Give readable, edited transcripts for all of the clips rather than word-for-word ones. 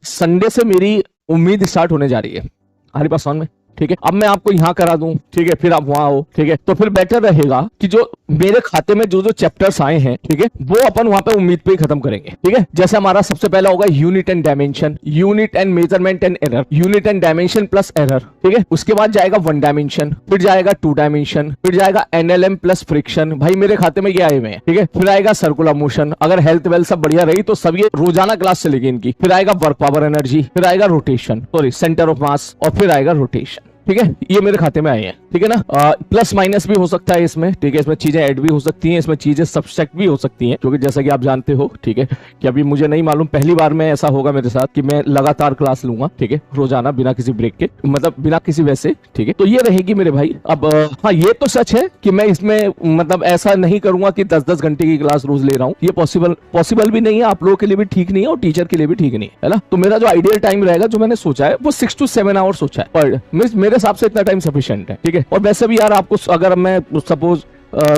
Sunday से मेरी उम्मीद स्टार्ट होने जा रही है हमारे पास में, ठीक है। अब मैं आपको यहां करा दूं, ठीक है, फिर आप वहां हो, ठीक है, तो फिर बेटर रहेगा कि जो मेरे खाते में जो जो चैप्टर्स आए हैं, ठीक है, वो अपन वहां पे उम्मीद पे ही खत्म करेंगे, ठीक है। जैसे हमारा सबसे पहला होगा unit and dimension, unit and measurement and error, unit and dimension plus error, ठीक है। उसके बाद जाएगा वन डायमेंशन, फिर जाएगा टू डायमेंशन, फिर जाएगा एनएलएम प्लस फ्रिक्शन, भाई मेरे खाते में ये आए हुए हैं, ठीक है। फिर आएगा सर्कुलर मोशन, अगर हेल्थ वेल्थ सब बढ़िया रही तो सब ये रोजाना क्लास चलेगी इनकी। फिर आएगा वर्क पावर एनर्जी, फिर आएगा rotation, sorry centre of mass, और फिर आएगा रोटेशन, ठीक है। ये मेरे खाते में आए हैं, ठीक है ना। प्लस माइनस भी हो सकता है इसमें, ठीक है, इसमें चीजें ऐड भी हो सकती हैं, इसमें चीजें सब्सट्रैक्ट भी हो सकती हैं, क्योंकि जैसा कि आप जानते हो, ठीक है, कि अभी मुझे नहीं मालूम, पहली बार में ऐसा होगा मेरे साथ कि मैं लगातार क्लास लूंगा, ठीक है, रोजाना बिना किसी ब्रेक के, मतलब बिना किसी वैसे, ठीक है। तो ये रहेगी मेरे भाई। अब हाँ, ये तो सच है कि मैं इसमें मतलब ऐसा नहीं करूंगा कि 10-10 घंटे की क्लास रोज ले रहा हूँ, ये पॉसिबल भी नहीं है, आप लोगों के लिए भी ठीक नहीं है और टीचर के लिए भी ठीक नहीं है ना। तो मेरा जो आइडियल टाइम रहेगा, जो मैंने सोचा है, वो 6 to 7 आवर सोचा है, और मेरे हिसाब से इतना टाइम सफिशिएंट है, ठीक है। और वैसे भी यार आपको, अगर मैं सपोज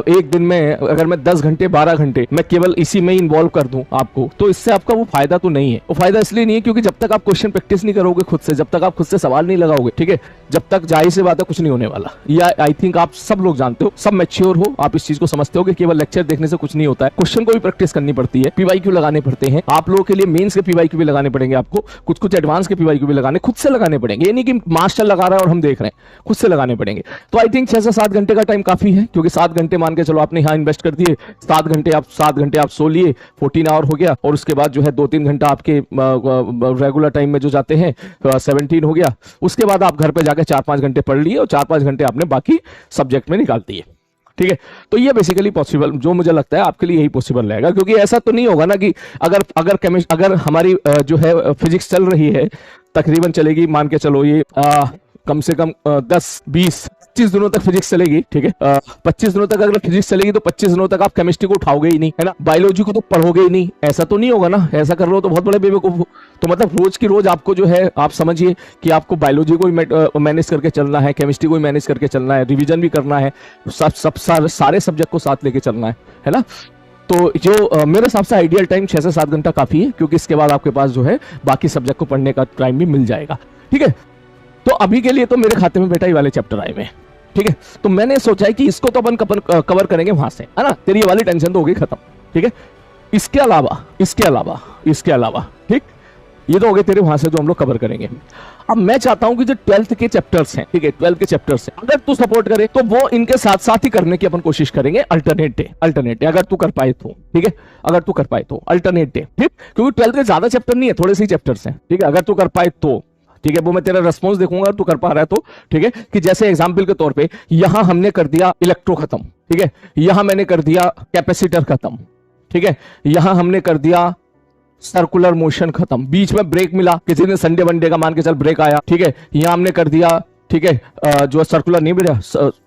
एक दिन में अगर मैं 10 घंटे 12 घंटे मैं केवल इसी में इन्वॉल्व कर दूं आपको, तो इससे आपका वो फायदा तो नहीं है। वो फायदा इसलिए नहीं है क्योंकि जब तक आप क्वेश्चन प्रैक्टिस नहीं करोगे खुद से, जब तक आप खुद से सवाल नहीं लगाओगे, ठीक है, जब तक जाहिर सी बात है कुछ नहीं होने वाला। या आई थिंक आप सब लोग जानते हो, सब मैच्योर हो, आप इस चीज को समझते हो कि केवल लेक्चर देखने से कुछ नहीं होता है, क्वेश्चन को भी प्रैक्टिस करनी पड़ती है, पीवाईक्यू लगाने पड़ते हैं आप लोगों के लिए, मेंस के पीवाईक्यू भी लगाने पड़ेंगे आपको, कुछ एडवांस के पीवाईक्यू भी लगाने खुद से लगाने पड़ेंगे। ये नहीं कि मास्टर लगा रहा है और हम देख रहे हैं, खुद से लगाने पड़ेंगे। तो आई थिंक 6 से 7 घंटे का टाइम काफी है, क्योंकि 7 घंटे मान के चलो आपने यहाँ इन्वेस्ट कर दिए, 7 घंटे आप सो लिए, 14 आवर हो गया, और उसके बाद जो है 2-3 घंटा आपके रेगुलर टाइम में जो जाते हैं 17 हो गया। उसके बाद आप घर पे जाके 4-5 घंटे पढ़ लिए और 4-5 घंटे आपने बाकी सब्जेक्ट में निकाल दिए, ठीक है। तो ये बेसिकली पॉसिबल, जो मुझे लगता है आपके लिए यही पॉसिबल रहेगा, क्योंकि ऐसा तो नहीं होगा ना कि अगर हमारी जो है फिजिक्स चल रही है, तकरीबन चलेगी, मान के चलो ये कम से कम 10-20-25 दिनों तक फिजिक्स चलेगी, ठीक है। 25 दिनों तक अगर फिजिक्स चलेगी तो 25 दिनों तक आप केमिस्ट्री को उठाओगे ही नहीं, है ना, बायोलॉजी को तो पढ़ोगे ही नहीं, ऐसा तो नहीं होगा ना। ऐसा कर रहे हो तो बहुत बड़े बेवकूफ हो। तो मतलब रोज की रोज आपको जो है, आप समझिए कि आपको बायोलॉजी को मैनेज करके चलना है, केमिस्ट्री को मैनेज करके चलना है, रिविजन भी करना है, सारे सब्जेक्ट को साथ लेके चलना है ना। तो जो मेरे हिसाब से आइडियल टाइम 6 से 7 घंटा काफी है, क्योंकि इसके बाद आपके पास जो है बाकी सब्जेक्ट को पढ़ने का टाइम भी मिल जाएगा, ठीक है। तो अभी के लिए तो मेरे खाते में बेटा ये वाले चैप्टर आए हुए हैं, ठीक है। तो मैंने सोचा है कि इसको तो अपन कवर करेंगे वहां से, है ना, तेरी ये वाली टेंशन तो होगी खत्म, ठीक है। इसके अलावा ठीक, ये तो हो गए तेरे वहां से जो हम लोग कवर करेंगे। अब मैं चाहता हूं कि जो 12th के चैप्टर्स हैं, ठीक है, 12th के चैप्टर्स हैं, अगर तू सपोर्ट करे तो वो इनके साथ साथ ही करने की अपन कोशिश करेंगे, अल्टरनेट डे अगर तू कर पाए तो, ठीक है, अगर तू कर पाए तो अल्टरनेट डे, ठीक, क्योंकि 12th के ज्यादा चैप्टर नहीं है, थोड़े से ही चैप्टर्स हैं, ठीक है। अगर तू कर पाए तो ठीक है, वो मैं तेरा रेस्पॉन्स देखूंगा, तू कर पा रहा है तो, ठीक है। कि जैसे एग्जांपल के तौर पे यहां हमने कर दिया इलेक्ट्रो खत्म, ठीक है, यहां मैंने कर दिया कैपेसिटर खत्म, ठीक है, यहां हमने कर दिया सर्कुलर मोशन खत्म, बीच में ब्रेक मिला, किसी ने संडे वनडे का मान के चल ब्रेक आया, ठीक है, यहां हमने कर दिया, ठीक है, जो सर्कुलर नहीं मिला,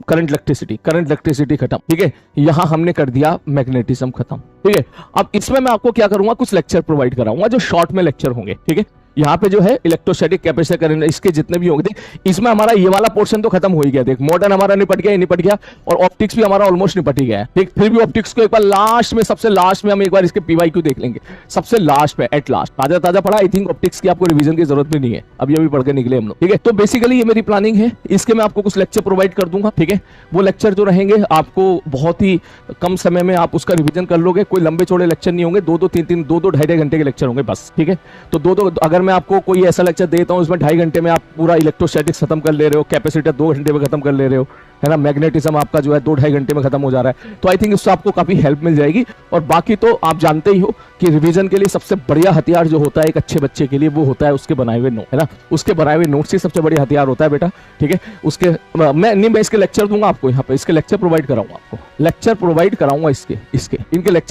करंट इलेक्ट्रिसिटी खत्म, ठीक है, यहां हमने कर दिया मैग्नेटिज्म खत्म, ठीक है। अब इसमें मैं आपको क्या करूंगा, कुछ लेक्चर प्रोवाइड कराऊंगा जो शॉर्ट में लेक्चर होंगे, ठीक है। यहाँ पे जो है इलेक्ट्रोस्टैटिक कैपेसिटर करंट, इसके जितने भी होंगे, इसमें हमारा ये वाला पोर्शन तो खत्म हो ही गया, देख मॉडर्न हमारा निपट गया, और ऑप्टिक्स भी हमारा ऑलमोस्ट निपट ही गया है, ठीक। फिर भी ऑप्टिक्स को एक बार लास्ट में, सबसे लास्ट में हम एक बार इसके पीवाईक्यू देख लेंगे, सबसे लास्ट पे, एट लास्ट, ताजा पढ़ा। आई थिंक ऑप्टिक्स की आपको रिवीजन की जरूरत भी नहीं है, अभी पढ़ के निकले हम लोग, ठीक है। तो बेसिकली ये मेरी प्लानिंग है, इसके मैं आपको कुछ लेक्चर प्रोवाइड कर दूंगा, ठीक है। वो लेक्चर जो रहेंगे आपको बहुत ही कम समय में आप उसका रिविजन कर लोगे, कोई लंबे चौड़े लेक्चर नहीं होंगे, 2-3 2-2 घंटे के लेक्चर होंगे बस, ठीक है। तो 2 अगर मैं आपको कोई ऐसा लेक्चर देता हूं इसमें 2.5 घंटे में आप पूरा इलेक्ट्रोस्टैटिक्स खत्म कर ले रहे हो, कैपेसिटर 2 घंटे में खत्म कर ले रहे हो, है ना, मैग्नेटिज्म आपका जो है 2-2.5 घंटे में खत्म हो जा रहा है, तो आई थिंक इससे आपको काफी हेल्प मिल जाएगी। और बाकी तो आप जानते ही हो कि रिवीजन के लिए सबसे बढ़िया हथियार जो होता है एक अच्छे बच्चे के लिए, वो होता है उसके बनाए हुए नोट, है ना, उसके बनाए हुए नोट्स ही सबसे बढ़िया हथियार होता है बेटा, ठीक है। उसके मैं इसके लेक्चर दूंगा आपको, यहाँ पे इसके लेक्चर प्रोवाइड कराऊंगा, इनके लेक्चर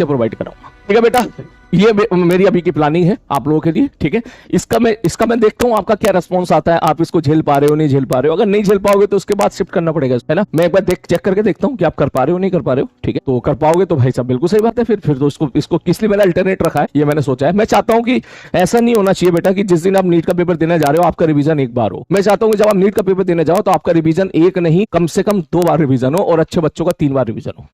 प्रोवाइड कराऊंगा, ठीक है बेटा। ये मेरी अभी की प्लानिंग है आप लोगों के लिए, ठीक है। इसका मैं देखता हूं आपका क्या रिस्पॉन्स आता है, आप इसको झेल पा रहे हो नहीं झेल पा रहे हो। अगर नहीं झेल पाओगे तो उसके बाद शिफ्ट करना पड़ेगा, है ना। मैं एक बार चेक करके देखता हूं कि आप कर पा रहे हो नहीं कर पा रहे हो, ठीक है। तो कर पाओगे तो भाई साहब बिल्कुल सही बात है, फिर तो इसको किस लिए मैंने अल्टरनेट रखा है, ये मैंने सोचा है। मैं चाहता हूं कि ऐसा नहीं होना चाहिए बेटा कि जिस दिन आप नीट का पेपर देने जा रहे हो आपका रिवीजन एक बार हो। मैं चाहता हूं कि जब आप नीट का पेपर देने जाओ तो आपका रिवीजन एक नहीं, कम से कम 2 बार रिवीजन हो, और अच्छे बच्चों का 3 बार रिवीजन हो,